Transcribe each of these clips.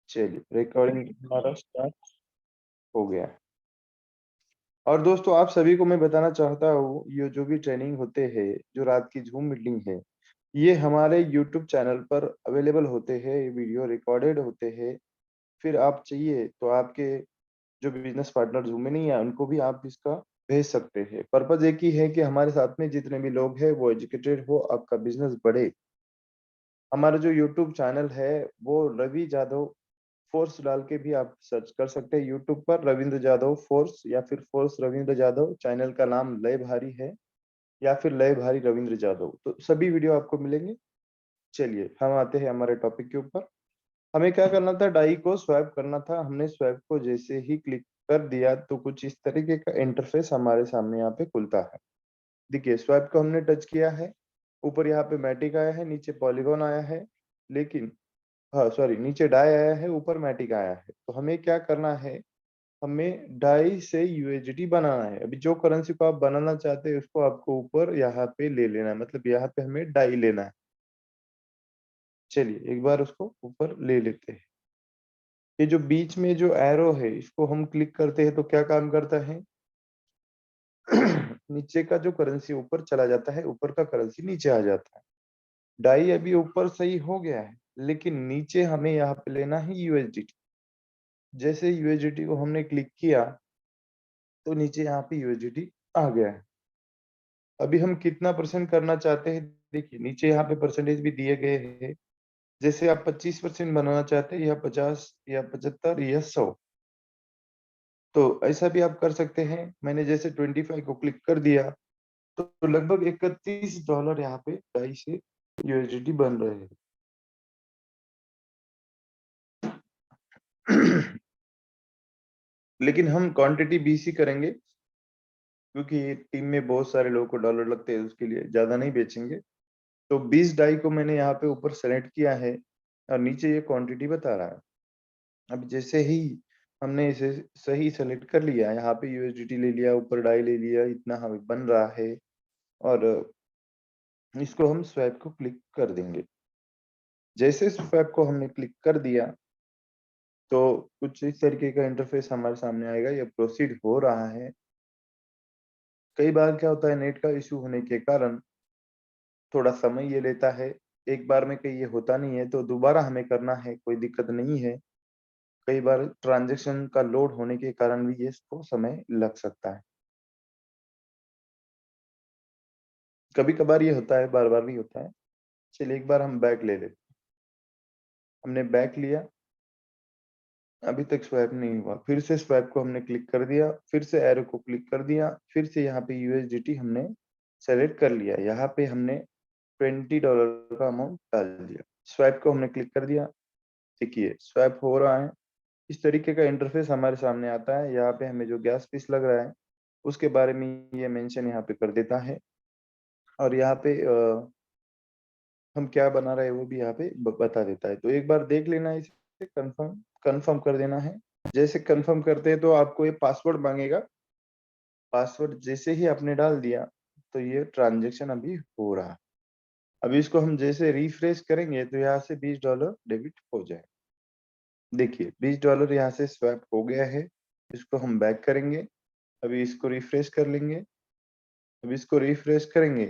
चलिए रिकॉर्डिंग हमारा स्टार्ट हो गया है। और दोस्तों आप सभी को मैं बताना चाहता हूँ, ये जो भी ट्रेनिंग होते हैं, जो रात की जूम मीटिंग है, ये हमारे यूट्यूब चैनल पर अवेलेबल होते हैं। ये वीडियो रिकॉर्डेड होते हैं। फिर आप चाहिए तो आपके जो बिजनेस पार्टनर जूम में नहीं है उनको भी आप इसका भेज सकते हैं। पर्पज एक ही है कि हमारे साथ में जितने भी लोग हैं वो एजुकेटेड हो, आपका बिजनेस बढ़े। हमारा जो यूट्यूब चैनल है वो रवि जादव फोर्स डाल के भी आप सर्च कर सकते हैं यूट्यूब पर, रविंद्र जादव फोर्स या फिर फोर्स रविंद्र जादव। चैनल का नाम लय भारी है या फिर लय भारी रविंद्र जादव, तो सभी वीडियो आपको मिलेंगे। चलिए हम आते हैं हमारे टॉपिक के ऊपर। हमें क्या करना था, डाई को स्वैप करना था। हमने स्वैप को जैसे ही क्लिक कर दिया तो कुछ इस तरीके का इंटरफेस हमारे सामने यहाँ पे खुलता है। देखिए स्वैप को हमने टच किया है, ऊपर यहाँ पे मैटिक आया है, नीचे पॉलीगॉन आया है, लेकिन हाँ सॉरी, नीचे डाई आया है, ऊपर मैटिक आया है। तो हमें क्या करना है, हमें डाई से यूएसडी बनाना है। अभी जो करेंसी को आप बनाना चाहते हैं उसको आपको ऊपर यहाँ पे ले लेना है, मतलब यहाँ पे हमें डाई लेना है। चलिए एक बार उसको ऊपर ले लेते हैं। ये जो बीच में जो एरो है इसको हम क्लिक करते हैं तो क्या काम करता है नीचे का जो करेंसी ऊपर चला जाता है, ऊपर का करेंसी नीचे आ जाता है। डाई अभी ऊपर सही हो गया है, लेकिन नीचे हमें यहाँ पे लेना है यूएसडीटी। जैसे यूएसडीटी को हमने क्लिक किया तो नीचे यहाँ पे यूएसडीटी आ गया है। अभी हम कितना परसेंट करना चाहते हैं, देखिए नीचे यहाँ पे परसेंटेज भी दिए गए हैं। जैसे आप 25% बनाना चाहते हैं या 50 या 75 या 100, तो ऐसा भी आप कर सकते हैं। मैंने जैसे 25 को क्लिक कर दिया तो लगभग $31 यहाँ पे डाई से यूएसडीटी बन रहे हैं। लेकिन हम क्वांटिटी बीसी करेंगे क्योंकि टीम में बहुत सारे लोगों को डॉलर लगते हैं, उसके लिए ज्यादा नहीं बेचेंगे। तो 20 डाई को मैंने यहाँ पे ऊपर सेलेक्ट किया है और नीचे ये क्वांटिटी बता रहा है। अब जैसे ही हमने इसे सही सेलेक्ट कर लिया, यहाँ पे यूएसडीटी ले लिया, ऊपर डाई ले लिया, इतना हमें बन रहा है। और इसको हम स्वैप को क्लिक कर देंगे। जैसे स्वैप को हमने क्लिक कर दिया तो कुछ इस तरीके का इंटरफेस हमारे सामने आएगा। ये प्रोसीड हो रहा है। कई बार क्या होता है, नेट का इशू होने के कारण थोड़ा समय ये लेता है। एक बार में कहीं ये होता नहीं है तो दोबारा हमें करना है, कोई दिक्कत नहीं है। कई बार ट्रांजैक्शन का लोड होने के कारण भी ये इसको समय लग सकता है। कभी कभार ये होता है, बार बार नहीं होता है। चलिए एक बार हम बैक ले लेते। हमने बैक लिया, अभी तक स्वैप नहीं हुआ। फिर से स्वैप को हमने क्लिक कर दिया, फिर से एरो को क्लिक कर दिया, फिर से यहाँ पे यूएसडीटी हमने सेलेक्ट कर लिया। यहाँ पे हमने $20 का अमाउंट डाल दिया। स्वैप को हमने क्लिक कर दिया। देखिए स्वैप हो रहा है। इस तरीके का इंटरफेस हमारे सामने आता है। यहाँ पे हमें जो गैस फीस लग रहा है उसके बारे में ये मेंशन यहाँ पे कर देता है। और यहाँ पे हम क्या बना रहे हैं वो भी यहाँ पे बता देता है। तो एक बार देख लेना है, इसे कंफर्म कंफर्म कर देना है। जैसे कंफर्म करते हैं तो आपको ये पासवर्ड मांगेगा। पासवर्ड जैसे ही आपने डाल दिया तो ये ट्रांजेक्शन अभी हो रहा है। अभी इसको हम जैसे रिफ्रेश करेंगे तो यहाँ से $20 डेबिट हो जाए। देखिए $20 यहाँ से स्वैप हो गया है। इसको हम बैक करेंगे, अभी इसको रिफ्रेश कर लेंगे। अब इसको रिफ्रेश करेंगे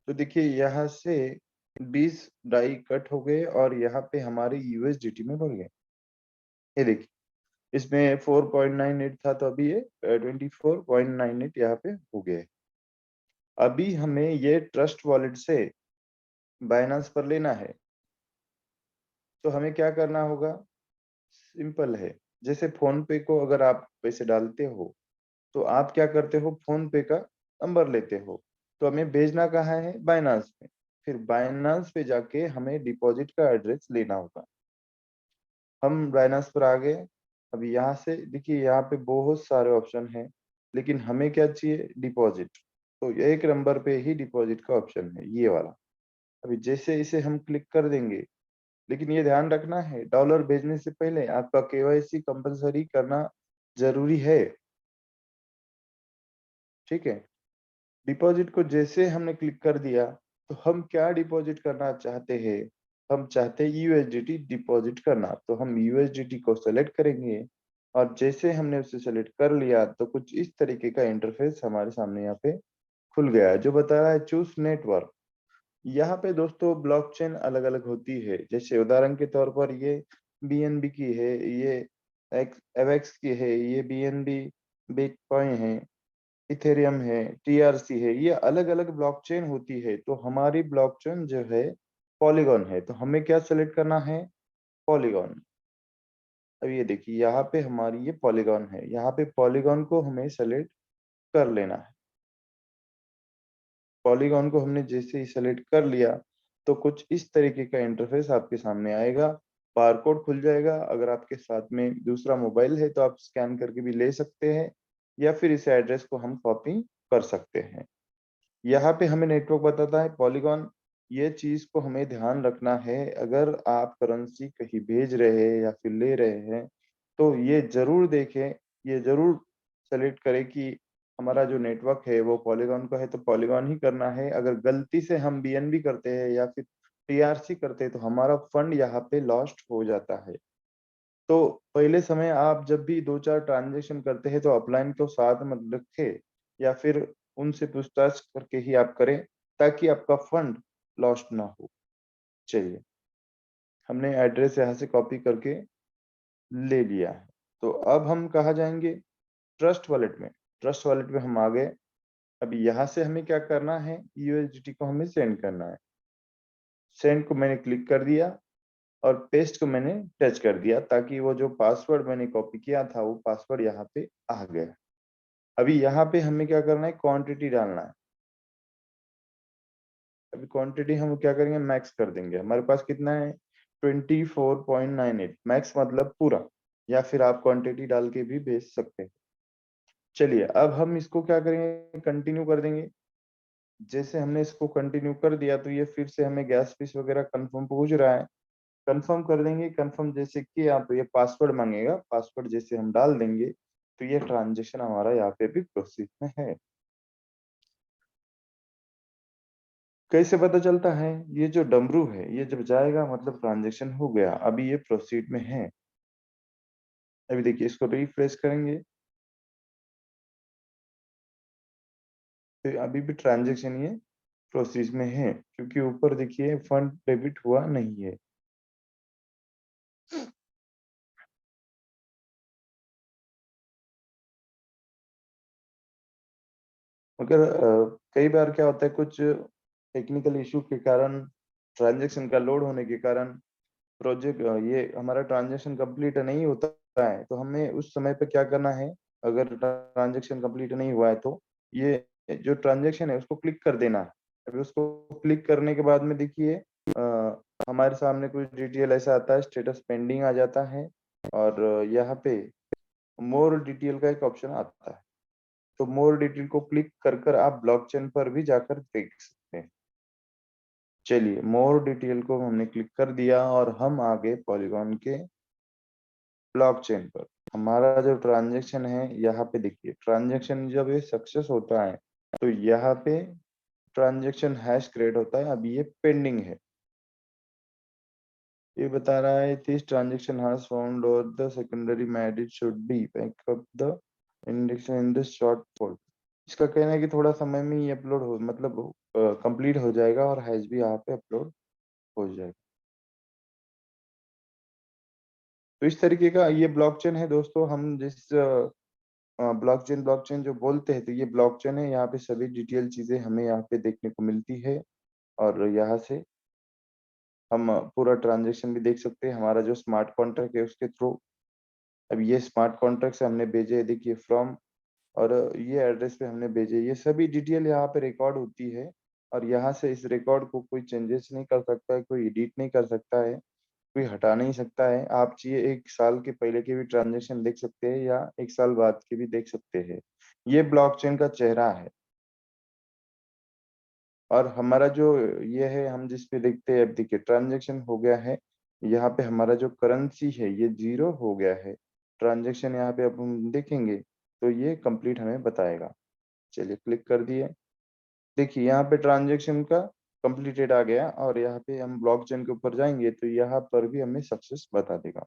तो देखिए यहाँ से 20 डाई कट हो गए और यहाँ पे हमारे यूएसडीटी में बढ़ गए। ये देखिए इसमें 4.98 था तो अभी ये 24.98 यहाँ पे हो गए। अभी हमें ये ट्रस्ट वॉलेट से बाइनांस पर लेना है। तो हमें क्या करना होगा, सिंपल है। जैसे फोन पे को अगर आप पैसे डालते हो तो आप क्या करते हो, फोन पे का नंबर लेते हो। तो हमें भेजना कहाँ है, बाइनांस में। फिर बाइनांस पे जाके हमें डिपॉजिट का एड्रेस लेना होगा। हम बाइनांस पर आ गए। अभी यहाँ से देखिए यहाँ पे बहुत सारे ऑप्शन हैं, लेकिन हमें क्या चाहिए, डिपॉजिट। तो एक नंबर पे ही डिपॉजिट का ऑप्शन है, ये वाला। अभी जैसे इसे हम क्लिक कर देंगे, लेकिन ये ध्यान रखना है डॉलर भेजने से पहले आपका केवाईसी कंपलसरी करना जरूरी है। ठीक है। डिपॉजिट को जैसे हमने क्लिक कर दिया तो हम क्या डिपॉजिट करना चाहते हैं, हम चाहते हैं यूएसडीटी डिपॉजिट करना, तो हम यूएसडीटी को सेलेक्ट करेंगे और जैसे हमने उसे सेलेक्ट कर लिया तो कुछ इस तरीके का इंटरफेस हमारे सामने यहाँ पे खुल गया है, जो बता रहा है चूज नेटवर्क। यहाँ पे दोस्तों ब्लॉकचेन अलग अलग होती है, जैसे उदाहरण के तौर पर ये बीएनबी की है, ये एवेक्स की है, ये बीएनबी बिटकॉइन है, इथेरियम है, टीआरसी है, ये अलग अलग ब्लॉकचेन होती है। तो हमारी ब्लॉकचेन जो है पॉलीगॉन है, तो हमें क्या सेलेक्ट करना है, पॉलीगॉन। अब ये देखिए यहाँ पे हमारी ये पॉलीगॉन है, यहाँ पे पॉलीगॉन को हमें सेलेक्ट कर लेना है। पॉलीगॉन को हमने जैसे ही सेलेक्ट कर लिया तो कुछ इस तरीके का इंटरफेस आपके सामने आएगा, बारकोड खुल जाएगा। अगर आपके साथ में दूसरा मोबाइल है तो आप स्कैन करके भी ले सकते हैं, या फिर इस एड्रेस को हम कॉपी कर सकते हैं। यहाँ पे हमें नेटवर्क बताता है पॉलीगॉन। ये चीज को हमें ध्यान रखना है, अगर आप करेंसी कहीं भेज रहे हैं या फिर ले रहे हैं तो ये जरूर देखें, ये जरूर सेलेक्ट करें कि हमारा जो नेटवर्क है वो पॉलीगॉन का है तो पॉलीगॉन ही करना है। अगर गलती से हम बीएनबी करते हैं या फिर टीआरसी करते हैं तो हमारा फंड यहाँ पे लॉस्ट हो जाता है। तो पहले समय आप जब भी 2-4 ट्रांज़ैक्शन करते हैं तो अपलाइन को साथ में रखें या फिर उनसे पूछताछ करके ही आप करें, ताकि आपका फंड लॉस्ट ना हो। चलिए, हमने एड्रेस यहाँ से कॉपी करके ले लिया है। तो अब हम कहाँ जाएँगे? ट्रस्ट वॉलेट में। ट्रस्ट वॉलेट में हम आ गए। अब यहाँ से हमें क्या करना है? यूएसडीटी को हमें सेंड करना है। सेंड को मैंने क्लिक कर दिया और पेस्ट को मैंने टच कर दिया, ताकि वो जो पासवर्ड मैंने कॉपी किया था वो पासवर्ड यहाँ पे आ गया। अभी यहाँ पे हमें क्या करना है, क्वांटिटी डालना है। अभी क्वांटिटी हम क्या करेंगे, मैक्स कर देंगे। हमारे पास कितना है, 24.98 मैक्स मतलब पूरा, या फिर आप क्वांटिटी डाल के भी भेज सकते हैं। चलिए अब हम इसको क्या करेंगे, कंटिन्यू कर देंगे। जैसे हमने इसको कंटिन्यू कर दिया तो ये फिर से हमें गैस फीस वगैरह कंफर्म पूछ रहा है, कंफर्म कर देंगे। कंफर्म जैसे कि आप ये पासवर्ड मांगेगा, पासवर्ड जैसे हम डाल देंगे तो ये ट्रांजेक्शन हमारा यहाँ पे भी प्रोसेस में है। कैसे पता चलता है, ये जो डमरू है ये जब जाएगा मतलब ट्रांजेक्शन हो गया, अभी ये प्रोसीड में है। अभी देखिए इसको रिफ्रेश करेंगे तो अभी भी ट्रांजेक्शन ये प्रोसेस में है, क्योंकि ऊपर देखिए फंड डेबिट हुआ नहीं है। मगर कई बार क्या होता है, कुछ टेक्निकल इशू के कारण, ट्रांजेक्शन का लोड होने के कारण प्रोजेक्ट ये हमारा ट्रांजेक्शन कंप्लीट नहीं होता है, तो हमें उस समय पे क्या करना है, अगर ट्रांजेक्शन कंप्लीट नहीं हुआ है तो ये जो ट्रांजेक्शन है उसको क्लिक कर देना है। अभी उसको क्लिक करने के बाद में देखिए हमारे सामने कुछ डिटेल ऐसा आता है, स्टेटस पेंडिंग आ जाता है और यहाँ पे मोर डिटेल का एक ऑप्शन आता है। तो मोर डिटेल को क्लिक कर आप ब्लॉकचेन पर भी जाकर देख सकते हैं। चलिए मोर डिटेल को हमने क्लिक कर दिया और हम आ गए पॉलीगॉन के ब्लॉकचेन पर। हमारा जो ट्रांजैक्शन है यहाँ पे देखिए, ट्रांजैक्शन जब ये सक्सेस होता है तो यहाँ पे ट्रांजैक्शन हैश क्रिएट होता है। अभी ये पेंडिंग है, ये बता रहा है दिस ट्रांजैक्शन हैज फाउंड और the secondary marriage should be backup the index in this short fold. इसका कहना है कि थोड़ा समय में ही अपलोड हो, मतलब कंप्लीट हो जाएगा और हैश भी यहाँ पे अपलोड हो जाएगा। तो इस तरीके का ये ब्लॉकचेन है दोस्तों। हम जिस ब्लॉकचेन ब्लॉकचेन जो बोलते हैं तो ये ब्लॉकचेन है, यहाँ पे सभी डिटेल चीजें हमें यहाँ पे देखने को मिलती है और यहाँ से हम पूरा ट्रांजैक्शन भी देख सकते हैं, हमारा जो स्मार्ट कॉन्ट्रैक्ट है उसके थ्रू। अब ये स्मार्ट कॉन्ट्रैक्ट से हमने भेजे, देखिए फ्रॉम, और ये एड्रेस पे हमने भेजे, ये सभी डिटेल यहाँ पे रिकॉर्ड होती है। और यहाँ से इस रिकॉर्ड को कोई चेंजेस नहीं कर सकता है, कोई एडिट नहीं कर सकता है, कोई हटा नहीं सकता है। आप चाहिए 1 साल के पहले के भी ट्रांज़ैक्शन देख सकते हैं या 1 साल बाद के भी देख सकते हैं। ये ब्लॉकचेन का चेहरा है। और हमारा जो ये है, हम जिस पे देखते हैं, अब देखिए ट्रांज़ैक्शन हो गया है। यहाँ पे हमारा जो करेंसी है ये 0 हो गया है। ट्रांज़ैक्शन यहाँ पे अब हम देखेंगे तो ये कंप्लीट हमें बताएगा। चलिए क्लिक कर दिए। देखिए यहाँ पे ट्रांज़ैक्शन का कंप्लीटेड आ गया और यहाँ पे हम ब्लॉकचेन के ऊपर जाएंगे तो यहाँ पर भी हमें सक्सेस बता देगा।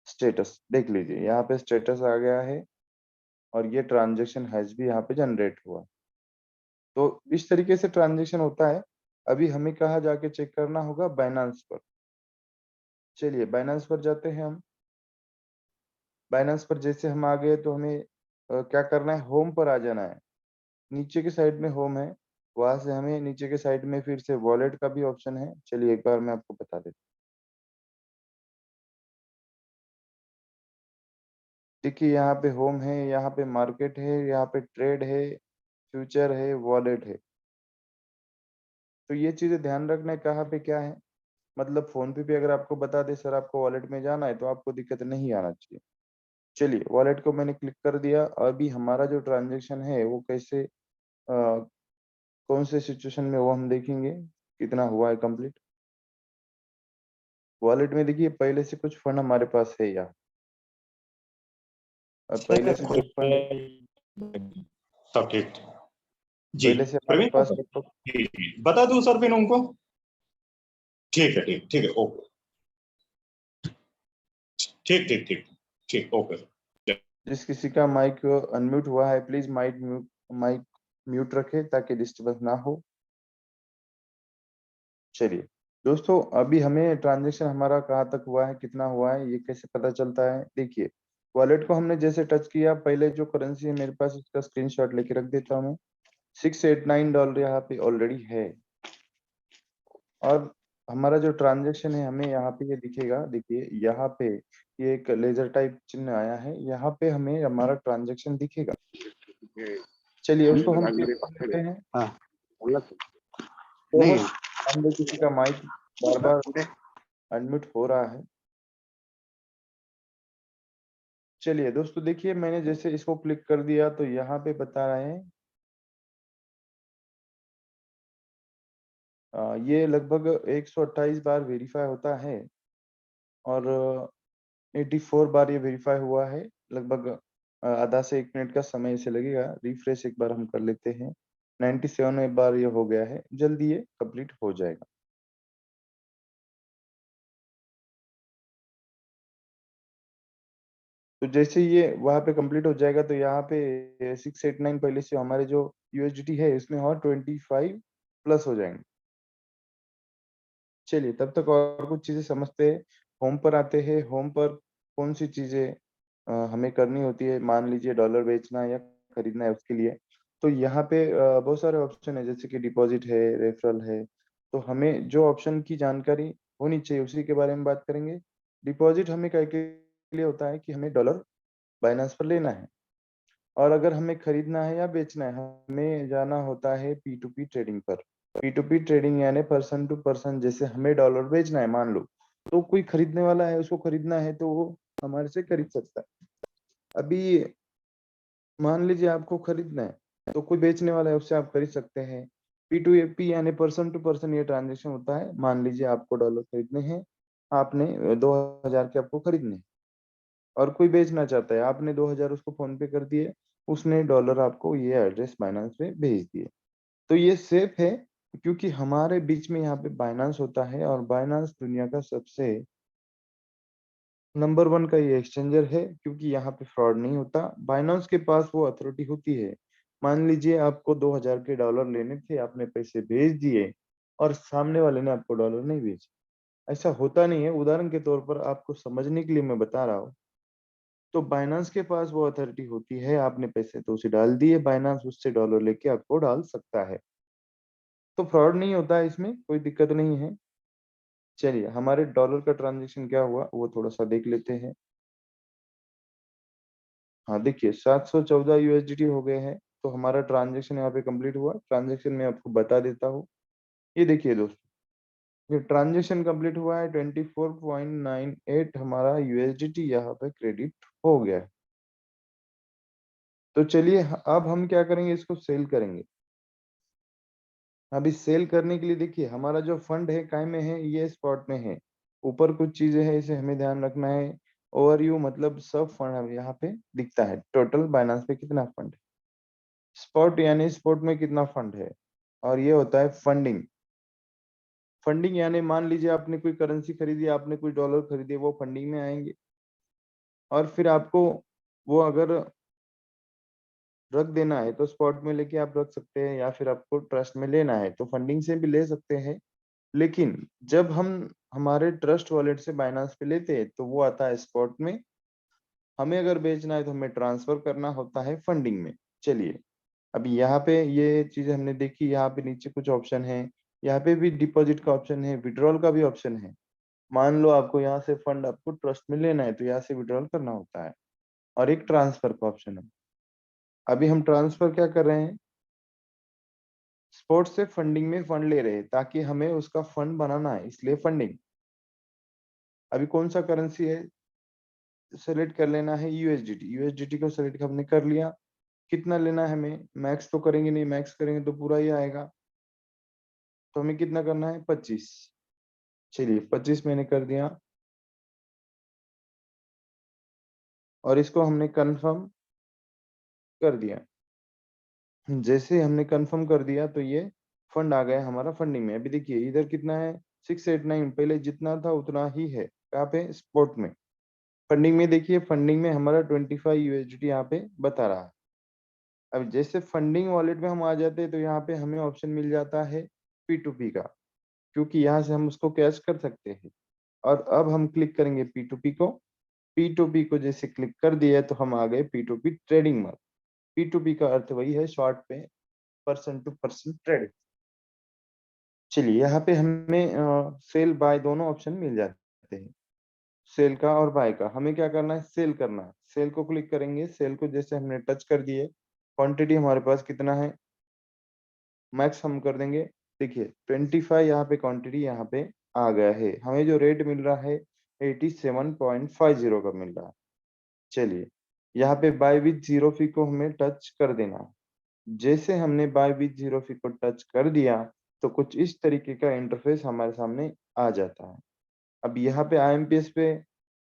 स्टेटस देख लीजिए, यहाँ पे स्टेटस आ गया है और ये ट्रांजेक्शन हैज भी यहाँ पे जनरेट हुआ। तो इस तरीके से ट्रांजेक्शन होता है। अभी हमें कहाँ जाके चेक करना होगा? बाइनेंस पर। चलिए बाइनेंस पर जाते हैं हम। बाइनेंस पर जैसे हम आ गए तो हमें क्या करना है? होम पर आ जाना है। नीचे के साइड में होम है, वहां से हमें नीचे के साइड में फिर से वॉलेट का भी ऑप्शन है। चलिए एक बार मैं आपको बता देता हूँ। देखिए यहाँ पे होम है, यहाँ पे मार्केट है, यहाँ पे ट्रेड है, फ्यूचर है, वॉलेट है। तो ये चीजें ध्यान रखना है कहाँ पे क्या है। मतलब फोन पे भी अगर आपको बता दे सर आपको वॉलेट में जाना है तो आपको दिक्कत नहीं आना चाहिए। चलिए वॉलेट को मैंने क्लिक कर दिया। अभी हमारा जो ट्रांजेक्शन है वो कैसे कौन से सिचुएशन में वो हम देखेंगे कितना हुआ है कंप्लीट। वॉलेट में देखिए पहले से कुछ फंड हमारे पास है यहाँ, और पहले से जो फंड है, सब ठीक जी। पहले से हमारे प्रवीण पास सर, लगभग जी जी बता दूं सर फिर उनको। ठीक है ठीक ठीक है ओके। ठीक ठीक ठीक ठीक ओके सर। जिस किसी का माइक अनम्यूट हुआ है प्लीज माइक म्यूट रखे ताकि डिस्टर्बेंस ना हो। चलिए दोस्तों, अभी हमें ट्रांजेक्शन हमारा कहाँ तक हुआ है, कितना हुआ है, ये कैसे पता चलता है? देखिए वॉलेट को हमने जैसे टच किया, पहले जो करेंसी है मेरे पास उसका स्क्रीनशॉट लेके रख देता हूँ मैं। $689 यहाँ पे ऑलरेडी है। और हमारा जो ट्रांजेक्शन है हमें यहाँ पे ये दिखेगा। देखिए यहाँ पे ये एक लेजर टाइप चिन्ह आया है, यहाँ पे हमें हमारा ट्रांजेक्शन दिखेगा। चलिए उसको हम चेक कर लेते हैं। नहीं मान लो किसी का माइक बार बार अनम्यूट हो रहा है। चलिए दोस्तों देखिए, मैंने जैसे इसको क्लिक कर दिया तो यहाँ पे बता रहे हैं ये लगभग 128 बार वेरीफाई होता है और 84 बार ये वेरीफाई हुआ है। लगभग आधा से 1 मिनट का समय इसे लगेगा। रिफ्रेश एक बार हम कर लेते हैं। 97 बार ये हो गया है, जल्दी ये कंप्लीट हो जाएगा। तो जैसे ये वहां पे कंप्लीट हो जाएगा तो यहाँ पे 689 पहले से हमारे जो यूएसडीटी है इसमें और 25 प्लस हो जाएंगे। चलिए तब तक और कुछ चीजें समझते हैं। होम पर आते हैं। होम पर कौन सी चीजें हमें करनी होती है? मान लीजिए डॉलर बेचना या खरीदना है उसके लिए। तो यहाँ पे बहुत सारे ऑप्शन है, जैसे कि डिपॉजिट है, रेफरल है। तो हमें जो ऑप्शन की जानकारी होनी चाहिए उसी के बारे में बात करेंगे। डिपॉजिट हमें क्या के लिए होता है कि हमें डॉलर बाइनेंस पर लेना है, और अगर हमें खरीदना है या बेचना है हमें जाना होता है पी टू पी ट्रेडिंग पर। पी टू पी ट्रेडिंग यानी पर्सन टू पर्सन। जैसे हमें डॉलर बेचना है मान लो, तो कोई खरीदने वाला है उसको खरीदना है तो वो हमारे से खरीद सकता है। अभी मान लीजिए आपको खरीदना है तो कोई बेचने वाला है उससे आप खरीद सकते हैं। पी टू पी यानी पर्सन टू पर्सन ये ट्रांजेक्शन होता है। मान लीजिए आपको डॉलर खरीदने हैं, आपने 2000 के आपको खरीदने हैं, और कोई बेचना चाहता है, आपने 2000 उसको फोन पे कर दिए, उसने डॉलर आपको ये एड्रेस बाइनेंस पे भेज दिए। तो ये सेफ है क्योंकि हमारे बीच में यहाँ पे बाइनेंस होता है, और बाइनेंस दुनिया का सबसे नंबर 1 का ये एक्सचेंजर है क्योंकि यहाँ पे फ्रॉड नहीं होता। बाइनेंस के पास वो अथॉरिटी होती है। मान लीजिए आपको 2000 के डॉलर लेने थे, आपने पैसे भेज दिए और सामने वाले ने आपको डॉलर नहीं भेजे। ऐसा होता नहीं है। उदाहरण के तौर पर आपको समझने के लिए मैं बता रहा हूँ। तो बाइनेंस के पास वो अथॉरिटी होती है, आपने पैसे तो उसे डाल दिए, बाइनेंस उससे डॉलर लेके आपको डाल सकता है। तो फ्रॉड नहीं होता है, इसमें कोई दिक्कत नहीं है। चलिए हमारे डॉलर का ट्रांजेक्शन क्या हुआ वो थोड़ा सा देख लेते हैं। हाँ देखिए 714 यूएसडीटी हो गए हैं। तो हमारा ट्रांजेक्शन यहाँ पे कंप्लीट हुआ। ट्रांजेक्शन मैं आपको बता देता हूँ। ये देखिए दोस्तों, ये ट्रांजेक्शन कंप्लीट हुआ है। 24.98 हमारा यूएसडीटी यहाँ पे क्रेडिट हो गया है। तो चलिए अब हम क्या करेंगे, इसको सेल करेंगे। अभी सेल करने के लिए देखिए हमारा जो फंड है काय में है, ये स्पॉट में है। ऊपर कुछ चीजें हैं इसे हमें ध्यान रखना है। ओवरव्यू मतलब सब फंड हमें यहाँ पे दिखता है। टोटल बाइनेंस पे कितना फंड है, स्पॉट यानी स्पॉट में कितना फंड है, और ये होता है फंडिंग। फंडिंग यानी मान लीजिए आपने कोई करेंसी खरीदी, आपने कोई डॉलर खरीदे, वो फंडिंग में आएंगे। और फिर आपको वो अगर रख देना है तो स्पॉट में लेके आप रख सकते हैं, या फिर आपको ट्रस्ट में लेना है तो फंडिंग से भी ले सकते हैं। लेकिन जब हम हमारे ट्रस्ट वॉलेट से बाइनांस पे लेते हैं तो वो आता है स्पॉट में। हमें अगर बेचना है तो हमें ट्रांसफर करना होता है फंडिंग में। चलिए, अभी यहाँ पे ये चीज हमने देखी, यहाँ पे नीचे कुछ ऑप्शन है। यहाँ पे भी डिपॉजिट का ऑप्शन है, विड्रॉल का भी ऑप्शन है। मान लो आपको यहाँ से फंड आपको ट्रस्ट में लेना है तो यहाँ से विड्रॉल करना होता है, और एक ट्रांसफर का ऑप्शन है। अभी हम ट्रांसफर क्या कर रहे हैं, स्पोर्ट्स से फंडिंग में फंड ले रहे हैं ताकि हमें उसका फंड बनाना है, इसलिए फंडिंग। अभी कौन सा करेंसी है, सेलेक्ट कर लेना है यूएसडीटी। यूएसडीटी को सेलेक्ट हमने कर लिया। कितना लेना है हमें, मैक्स तो करेंगे नहीं, मैक्स करेंगे तो पूरा ही आएगा। तो हमें कितना करना है, 25। चलिए 25 मैंने कर दिया, और इसको हमने कंफर्म कर दिया। जैसे हमने कंफर्म कर दिया तो ये फंड आ गया हमारा फंडिंग में। अभी देखिए इधर कितना है, 689। पहले जितना था उतना ही है, कहाँ पे, स्पॉट में। फंडिंग में देखिए, फंडिंग में हमारा 25 यूएसडीटी यहाँ पे बता रहा है। अब जैसे फंडिंग वॉलेट में हम आ जाते हैं तो यहाँ पे हमें ऑप्शन मिल जाता है P2P का, क्योंकि यहाँ से हम उसको कैश कर सकते हैं। और अब हम क्लिक करेंगे P2P को। P2P को जैसे क्लिक कर दिया तो हम आ गए P2P ट्रेडिंग में। P2P का अर्थ वही है, शॉर्ट पे पर्सन टू पर्सन ट्रेडिंग। चलिए यहाँ पे हमें सेल बाय दोनों ऑप्शन मिल जाते हैं, सेल का और बाय का। हमें क्या करना है, सेल करना है। सेल को क्लिक करेंगे, सेल को जैसे हमने टच कर दिए, क्वांटिटी हमारे पास कितना है, मैक्स हम कर देंगे। देखिए 25 यहाँ पे क्वांटिटी यहाँ पे आ गया है। हमें जो रेट मिल रहा है 87.50 का मिल रहा है। चलिए यहाँ पे बाय विथ जीरो फी को हमें टच कर देना है। जैसे हमने बाय विथ जीरो फी को टच कर दिया तो कुछ इस तरीके का इंटरफेस हमारे सामने आ जाता है। अब यहाँ पे आईएमपीएस पे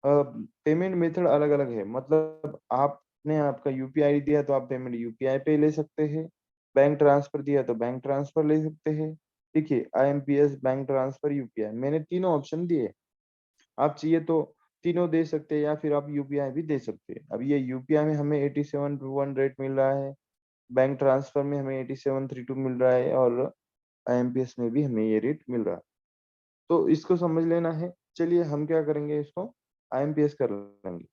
पेमेंट मेथड अलग अलग है, मतलब आपने आपका यूपीआई दिया तो आप पेमेंट यूपीआई पे ले सकते हैं। बैंक ट्रांसफर दिया तो बैंक ट्रांसफर ले सकते हैं। देखिए आईएमपीएस, बैंक ट्रांसफर, यूपीआई, मैंने तीनों ऑप्शन दिए। आप चाहिए तो तीनों दे सकते हैं, या फिर आप यूपीआई भी दे सकते हैं। अब ये यूपीआई में हमें 8721 रेट मिल रहा है, बैंक ट्रांसफर में हमें 8732 मिल रहा है, और आईएमपीएस में भी हमें ये रेट मिल रहा है। तो इसको समझ लेना है। चलिए हम क्या करेंगे, इसको आईएमपीएस कर लेंगे।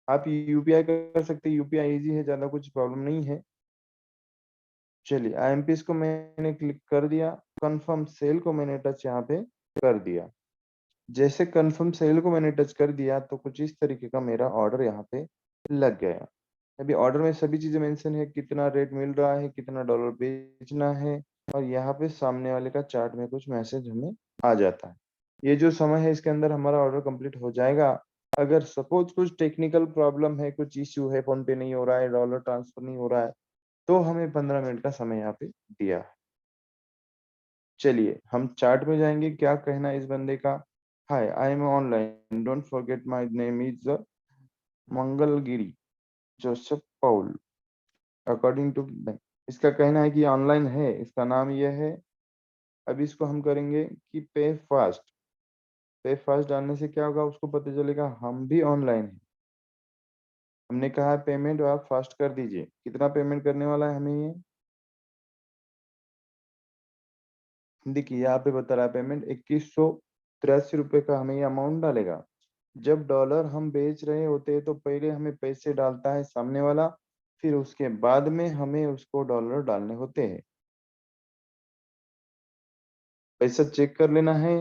आप यूपीआई कर सकते हैं, यूपीआई इजी है, ज्यादा कुछ प्रॉब्लम नहीं है। चलिए आईएमपीएस को मैंने क्लिक कर दिया, कंफर्म सेल को मैंने टच यहाँ पे कर दिया। जैसे कंफर्म सेल को मैंने टच कर दिया तो कुछ इस तरीके का मेरा ऑर्डर यहाँ पे लग गया। अभी ऑर्डर में सभी चीजें मेंशन है, कितना रेट मिल रहा है, कितना डॉलर बेचना है, और यहाँ पे सामने वाले का चार्ट में कुछ मैसेज हमें आ जाता है। ये जो समय है इसके अंदर हमारा ऑर्डर कंप्लीट हो जाएगा। अगर सपोज कुछ टेक्निकल प्रॉब्लम है, कुछ इश्यू है, फोन पे नहीं हो रहा है, डॉलर ट्रांसफर नहीं हो रहा है, तो हमें 15 मिनट का समय यहाँ पे दिया है। चलिए हम चार्ट में जाएंगे, क्या कहना है इस बंदे का। Hi, I am online, don't forget my name is Mangalagiri Joseph Paul according to bank. इसका कहना है कि ऑनलाइन है, इसका नाम यह है। अब इसको हम करेंगे कि पे फास्ट। पे फास्ट डालने से क्या होगा, उसको पता चलेगा हम भी ऑनलाइन है। हमने कहा है पेमेंट आप फास्ट कर दीजिए। कितना पेमेंट करने वाला है हमें ये, देखिए यहाँ पे बता रहा है पेमेंट 2183 रुपये का हमें ये अमाउंट डालेगा। जब डॉलर हम बेच रहे होते हैं तो पहले हमें पैसे डालता है सामने वाला, फिर उसके बाद में हमें उसको डॉलर डालने होते हैं। पैसा चेक कर लेना है,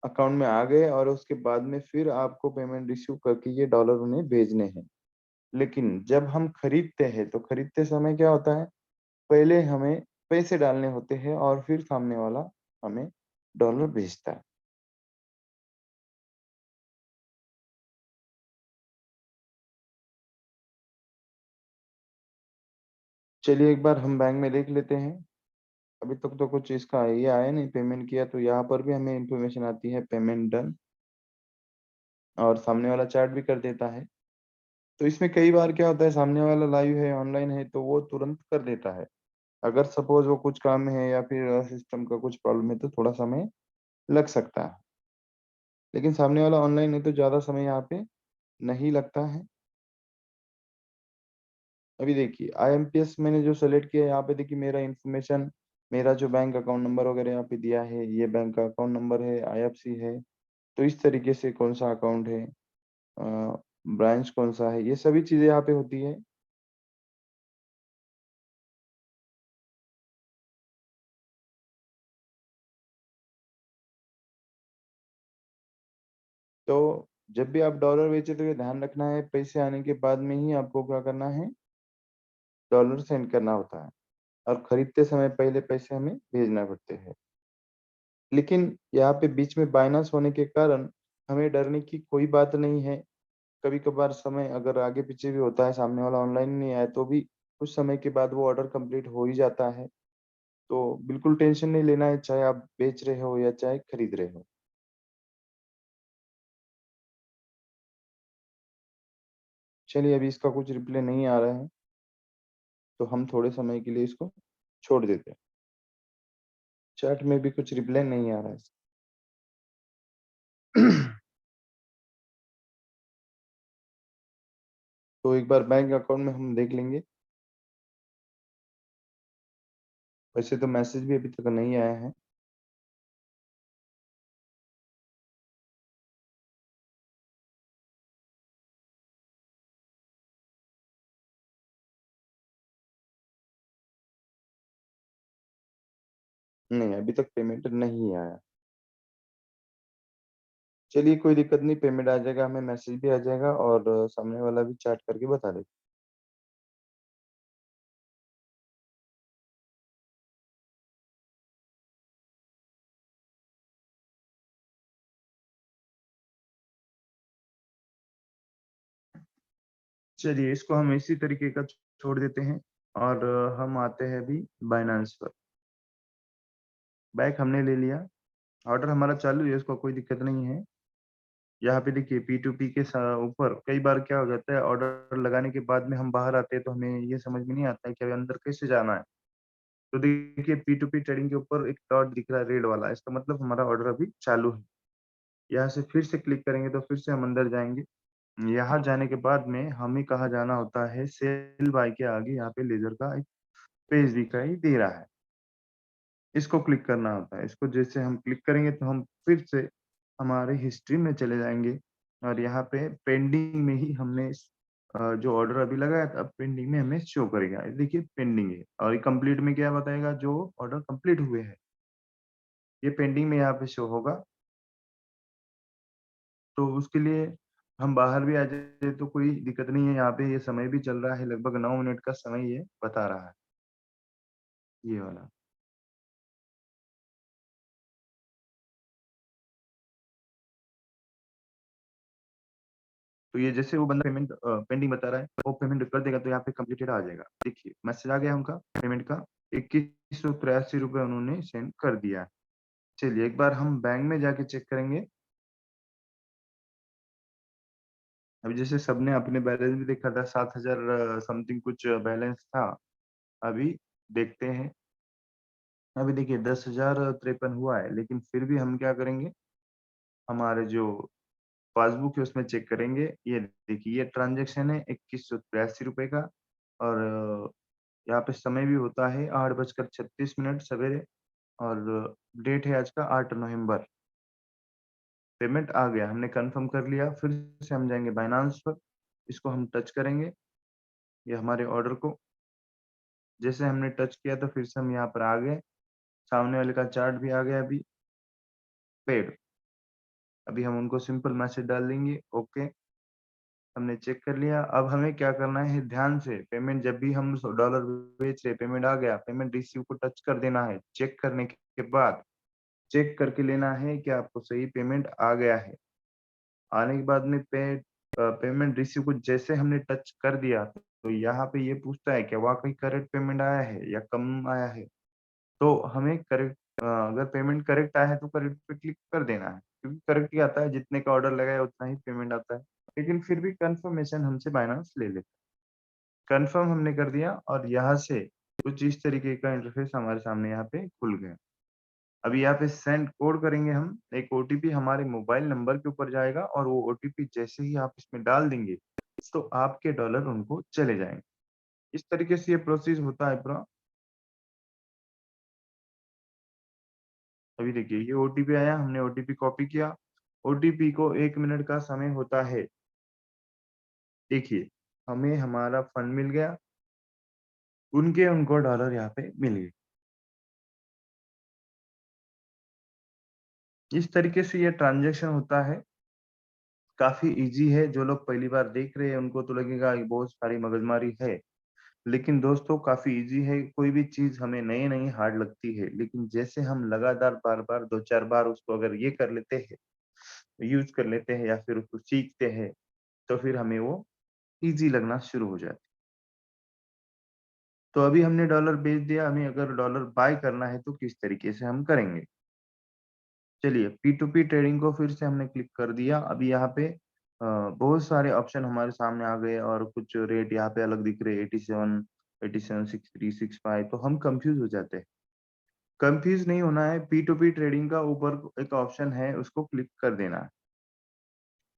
अकाउंट में आ गए, और उसके बाद में फिर आपको पेमेंट रिसीव करके ये डॉलर उन्हें भेजने हैं। लेकिन जब हम खरीदते हैं तो खरीदते समय क्या होता है, पहले हमें पैसे डालने होते हैं और फिर सामने वाला हमें डॉलर भेजता है। चलिए एक बार हम बैंक में देख लेते हैं। अभी तक तो कुछ इसका ये आया नहीं, पेमेंट किया तो यहाँ पर भी हमें इंफॉर्मेशन आती है पेमेंट डन, और सामने वाला चार्ट भी कर देता है। तो इसमें कई बार क्या होता है, सामने वाला लाइव है, ऑनलाइन है, तो वो तुरंत कर देता है। अगर सपोज वो कुछ काम में है या फिर सिस्टम का कुछ प्रॉब्लम है तो थोड़ा समय लग सकता है। लेकिन सामने वाला ऑनलाइन है तो ज़्यादा समय यहाँ पे नहीं लगता है। अभी देखिए आईएमपीएस मैंने जो सेलेक्ट किया है यहाँ पे देखिए मेरा इन्फॉर्मेशन, मेरा जो बैंक अकाउंट नंबर वगैरह यहाँ पे दिया है, ये बैंक का अकाउंट नंबर है, आईएफएससी है। तो इस तरीके से कौन-सा अकाउंट है, ब्रांच कौन-सा है, ये सभी चीज़ें यहाँ पे होती है। तो जब भी आप डॉलर बेचे तो ये ध्यान रखना है पैसे आने के बाद में ही आपको क्या करना है, डॉलर सेंड करना होता है और खरीदते समय पहले पैसे हमें भेजना पड़ते हैं। लेकिन यहाँ पे बीच में बायनांस होने के कारण हमें डरने की कोई बात नहीं है। कभी-कभार समय अगर आगे-पीछे भी होता है, सामने वाला ऑनलाइन नहीं आया तो भी कुछ समय के बाद वो ऑर्डर कंप्लीट हो ही जाता है। तो बिल्कुल टेंशन नहीं लेना है, चाहे आप बेच रहे हो या चाहे खरीद रहे हो। चलिए अभी इसका कुछ रिप्लाई नहीं आ रहा है, तो हम थोड़े समय के लिए इसको छोड़ देते हैं। चैट में भी कुछ रिप्लाई नहीं आ रहा है। तो एक बार बैंक अकाउंट में हम देख लेंगे। वैसे तो मैसेज भी अभी तक नहीं आया है। नहीं, अभी तक पेमेंट नहीं आया। चलिए कोई दिक्कत नहीं, पेमेंट आ जाएगा, हमें मैसेज भी आ जाएगा और सामने वाला भी चैट करके बता देगा। चलिए इसको हम इसी तरीके का छोड़ देते हैं और हम आते हैं अभी बायनांस पर। बैक हमने ले लिया, ऑर्डर हमारा चालू है, इसको कोई दिक्कत नहीं है। यहाँ पे देखिए P2P के ऊपर कई बार क्या हो जाता है, ऑर्डर लगाने के बाद में हम बाहर आते हैं तो हमें ये समझ में नहीं आता है कि अभी अंदर कैसे जाना है। तो देखिए P2P ट्रेडिंग के ऊपर एक डॉट दिख रहा है रेड वाला, इसका मतलब हमारा ऑर्डर अभी चालू है। यहाँ से फिर से क्लिक करेंगे तो फिर से हम अंदर जाएँगे। यहाँ जाने के बाद में हमें कहाँ जाना होता है, सेल बाय के आगे यहाँ पे लेज़र का एक पेज दिखाई दे रहा है। इसको क्लिक करना होता है। इसको जैसे हम क्लिक करेंगे तो हम फिर से हमारे हिस्ट्री में चले जाएँगे और यहाँ पे पेंडिंग में ही हमने जो ऑर्डर अभी लगाया था, अब पेंडिंग में हमें शो करेगा। ये देखिए पेंडिंग है और ये कंप्लीट में क्या बताएगा, जो ऑर्डर कंप्लीट हुए हैं, ये पेंडिंग में यहाँ पे शो होगा। तो उसके लिए हम बाहर भी आ जाए तो कोई दिक्कत नहीं है, यहाँ पे ये समय भी चल रहा है, लगभग 9 मिनट का समय ये बता रहा है, ये वाला। तो ये जैसे वो बंदा पेमेंट पेंडिंग बता रहा है, वो पेमेंट कर देगा तो यहाँ पे कंप्लीटेड आ जाएगा। देखिए मैसेज आ गया उनका पेमेंट का, ₹2183 उन्होंने सेंड कर दिया है। चलिए एक बार हम बैंक में जाके चेक करेंगे। अभी जैसे सबने अपने बैलेंस भी देखा था, 7000 समथिंग कुछ बैलेंस था। अभी देखते हैं, अभी देखिए 10,053 हुआ है, लेकिन फिर भी हम क्या करेंगे, हमारे जो पासबुक है उसमें चेक करेंगे। ये देखिए ये ट्रांज़ैक्शन है ₹2183 का और यहाँ पे समय भी होता है 8:36 सवेरे और डेट है आज का 8 नवंबर। पेमेंट आ गया, हमने कन्फर्म कर लिया, फिर से हम जाएँगे बायनांस पर, इसको हम टच करेंगे, ये हमारे ऑर्डर को जैसे हमने टच किया तो फिर से हम यहाँ पर आ गए, सामने वाले का चार्ट भी आ गया अभी, पेड। अभी हम उनको सिंपल मैसेज डाल देंगे, ओके। हमने चेक कर लिया, अब हमें क्या करना है ध्यान से, पेमेंट जब भी हम डॉलर बेच रहे, पेमेंट आ गया, पेमेंट रिसीव को टच कर देना है। चेक करने के बाद चेक करके लेना है कि आपको सही पेमेंट आ गया है। आने के बाद में पेमेंट रिसीव को जैसे हमने टच कर दिया, तो यहाँ पे ये पूछता है कि वाक़ई करेक्ट पेमेंट आया है या कम आया है। तो हमें अगर पेमेंट करेक्ट आया है तो करेक्ट पे क्लिक कर देना है, क्योंकि करेक्ट ही आता है, जितने का ऑर्डर लगाया उतना ही पेमेंट आता है। लेकिन फिर भी कन्फर्मेशन हमसे बायनांस ले लेता है। कन्फर्म हमने कर दिया और यहाँ से कुछ इस तरीके का इंटरफ़ेस हमारे सामने यहाँ पे खुल गया। अभी यहाँ पे सेंड कोड करेंगे हम, एक ओटीपी हमारे मोबाइल नंबर के ऊपर जाएगा और वो ओटीपी जैसे ही आप इसमें डाल देंगे, तो आपके डॉलर उनको चले जाएँगे। इस तरीके से ये प्रोसेस होता है पूरा। अभी देखिए ये ओटीपी आया, हमने ओटीपी कॉपी किया, ओटीपी को 1 मिनट का समय होता है। देखिए, हमें हमारा फंड मिल गया, उनको डॉलर यहाँ पे मिल गए। इस तरीके से ये ट्रांज़ैक्शन होता है, काफ़ी ईज़ी है, जो लोग पहली बार देख रहे हैं उनको तो लगेगा ये बहुत सारी मगजमारी है। लेकिन दोस्तों काफ़ी ईज़ी है, कोई भी चीज़ हमें नई-नई हार्ड लगती है, लेकिन जैसे हम लगातार बार-बार 2-4 बार उसको अगर ये कर लेते हैं, यूज़ कर लेते हैं या फिर उसको सीखते हैं, तो फिर हमें वो ईज़ी लगना शुरू हो जाता है। तो अभी हमने डॉलर भेज दिया, हमें अगर डॉलर बाय करना है तो किस तरीके से हम करेंगे? चलिए P2P ट्रेडिंग को फिर से हमने क्लिक कर दिया। अभी यहाँ पे बहुत सारे ऑप्शन हमारे सामने आ गए और कुछ रेट यहाँ पे अलग दिख रहे हैं 87, 87, 63, 65 तो हम कन्फ्यूज़ हो जाते हैं। कन्फ्यूज़ नहीं होना है, P2P ट्रेडिंग का ऊपर एक ऑप्शन है, उसको क्लिक कर देना है।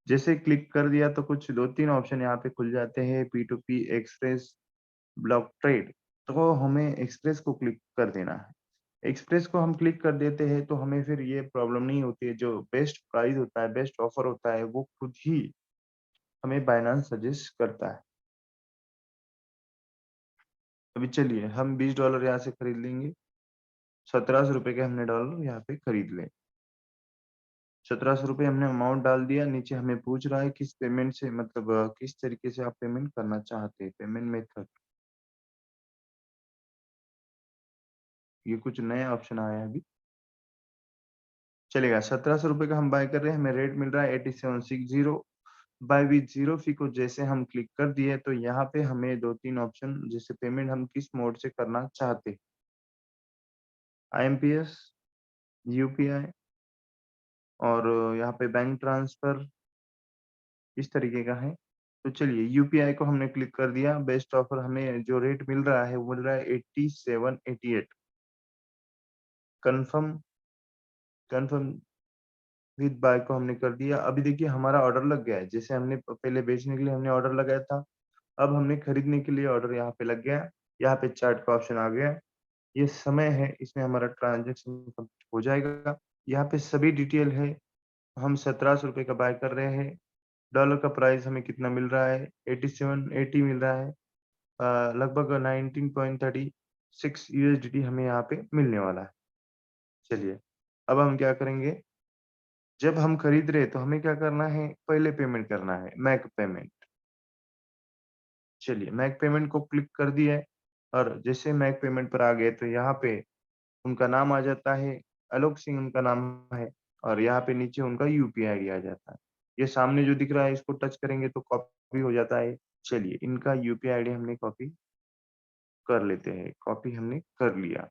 जैसे क्लिक कर दिया तो कुछ 2-3 ऑप्शन यहाँ पे खुल जाते हैं, P2P, एक्सप्रेस, ब्लॉक ट्रेड। तो हमें एक्सप्रेस को क्लिक कर देना है। एक्सप्रेस को हम क्लिक कर देते हैं तो हमें फिर ये प्रॉब्लम नहीं होती है, जो बेस्ट प्राइस होता है, बेस्ट ऑफर होता है, वो खुद ही हमें बायनांस सजेस्ट करता है। अभी चलिए हम $20 यहाँ से खरीद लेंगे। ₹1700 के हमने डॉलर यहाँ पे खरीद लिए। ₹1700 हमने अमाउंट डाल दिया, नीचे हमें पूछ रहा है किस पेमेंट से मतलब किस तरीके से आप पेमेंट करना चाहते हैं, पेमेंट मेथड। ये कुछ नया ऑप्शन आया है अभी। चलेगा ₹1700 का हम बाय कर रहे हैं, हमें रेट मिल रहा है 8760 बाय विथ ज़ीरो फी को जैसे हम क्लिक कर दिए तो यहाँ पे हमें 2-3 ऑप्शन जैसे पेमेंट हम किस मोड से करना चाहते हैं। आईएमपीएस, यूपीआई और यहाँ पे बैंक ट्रांसफर इस तरीके का है। तो चलिए यूपीआई को हमने क्लिक कर दिया, बेस्ट ऑफर हमें जो रेट मिल रहा है वो मिल रहा है 8788 कन्फर्म कन्फर्म विथ बाय को हमने कर दिया। अभी देखिए हमारा ऑर्डर लग गया है, जैसे हमने पहले बेचने के लिए हमने ऑर्डर लगाया था, अब हमने खरीदने के लिए ऑर्डर यहाँ पे लग गया है। यहाँ पे चार्ट का ऑप्शन आ गया है। ये समय है, इसमें हमारा ट्रांज़ैक्शन कंप्लीट हो जाएगा। यहाँ पे सभी डिटेल है, हम ₹1700 का बाय कर रहे हैं, डॉलर का प्राइस हमें कितना मिल रहा है, 8780 मिल रहा है। लगभग 19.36 यूएसडीटी हमें यहाँ पे मिलने वाला है। चलिए, अब हम क्या करेंगे, जब हम खरीद रहे हैं तो हमें क्या करना है, पहले पेमेंट करना है, मैक पेमेंट। चलिए, मैक पेमेंट को क्लिक कर दिया है और जैसे मैक पेमेंट पर आ गए तो यहाँ पे उनका नाम आ जाता है, आलोक सिंह उनका नाम है और यहाँ पे नीचे उनका यूपीआई आईडी आ जाता है। ये सामने जो दिख रहा है इसको टच करेंगे तो कॉपी हो जाता है। चलिए इनका यूपीआई आईडी हमने कॉपी कर लेते हैं, कॉपी हमने कर लिया।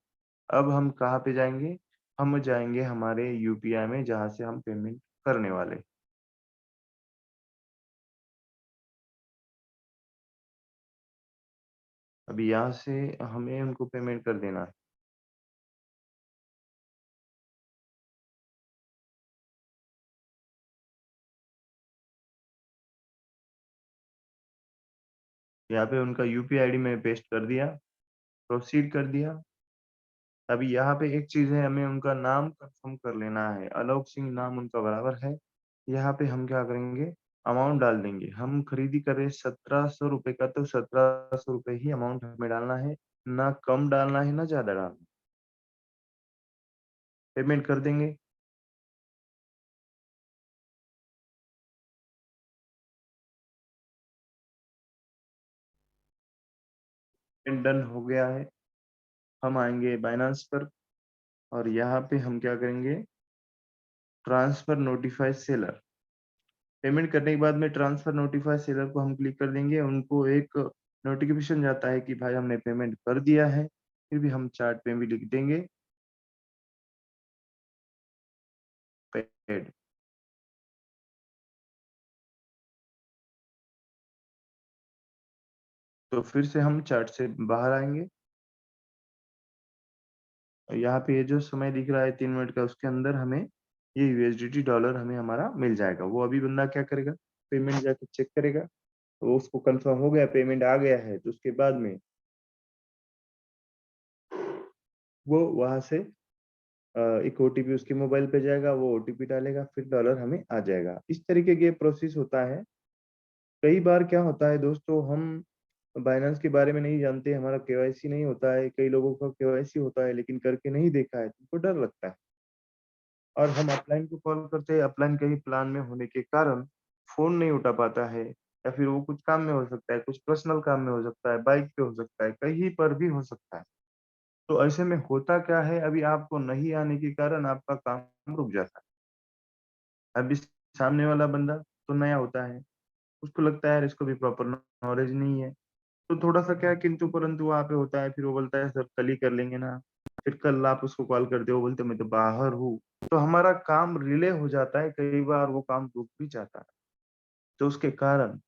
अब हम कहाँ पे जाएँगे? हम जाएँगे हमारे यूपीआई में जहाँ से हम पेमेंट करने वाले हैं। अभी यहाँ से हमें उनको पेमेंट कर देना है। यहाँ पे उनका यूपीआई आईडी मैंने पेस्ट कर दिया, प्रोसीड कर दिया। अभी यहाँ पे एक चीज़ है, हमें उनका नाम कन्फर्म कर लेना है। आलोक सिंह नाम उनका बराबर है। यहाँ पे हम क्या करेंगे, अमाउंट डाल देंगे। हम खरीदी कर रहे हैं ₹1700 का तो ₹1700 ही अमाउंट हमें डालना है, ना कम डालना है, ना ज़्यादा डालना है। पेमेंट कर देंगे। पेमेंट डन हो गया है। हम आएँगे बायनांस पर और यहाँ पे हम क्या करेंगे, ट्रांसफर नोटिफाई सेलर। पेमेंट करने के बाद में ट्रांसफर नोटिफाई सेलर को हम क्लिक कर देंगे, उनको एक नोटिफ़िकेशन जाता है कि भाई हमने पेमेंट कर दिया है, फिर भी हम चार्ट में भी लिख देंगे पेड। तो फिर से हम चार्ट से बाहर आएँगे। यहाँ पे ये जो समय दिख रहा है 3 मिनट का, उसके अंदर हमें ये यूएसडीटी डॉलर हमें हमारा मिल जाएगा। वो अभी बंदा क्या करेगा, पेमेंट जाके चेक करेगा, तो उसको कंफर्म हो गया पेमेंट आ गया है, तो उसके बाद में वो वहां से एक ओटीपी उसके मोबाइल पे जाएगा, वो ओटीपी डालेगा, फिर डॉलर हमें आ जाएगा। इस तरीके के प्रोसेस होता है। कई बार क्या होता है दोस्तों, हम बाइनेंस के बारे में नहीं जानते, हमारा केवाईसी नहीं होता है, कई लोगों का केवाईसी होता है लेकिन करके नहीं देखा है, तो डर लगता है और हम अपलाइन को कॉल करते हैं, अपलाइन कहीं प्लान में होने के कारण फ़ोन नहीं उठा पाता है, या फिर वो कुछ काम में हो सकता है, कुछ पर्सनल काम में हो सकता है, बाइक पे हो सकता है, कहीं पर भी हो सकता है। तो ऐसे में होता क्या है, अभी आपको नहीं आने के कारण आपका काम रुक जाता है। अभी सामने वाला बंदा तो नया होता है, उसको लगता है यार इसको भी प्रॉपर नॉलेज नहीं है, तो थोड़ा-सा क्या किंतु परंतु वहाँ पे होता है, फिर वो बोलता है सर कल ही कर लेंगे ना, फिर कल आप उसको कॉल करते हो, वो बोलते मैं तो बाहर हूँ, तो हमारा काम डिले हो जाता है, कई बार वो काम रुक भी जाता है। तो उसके कारण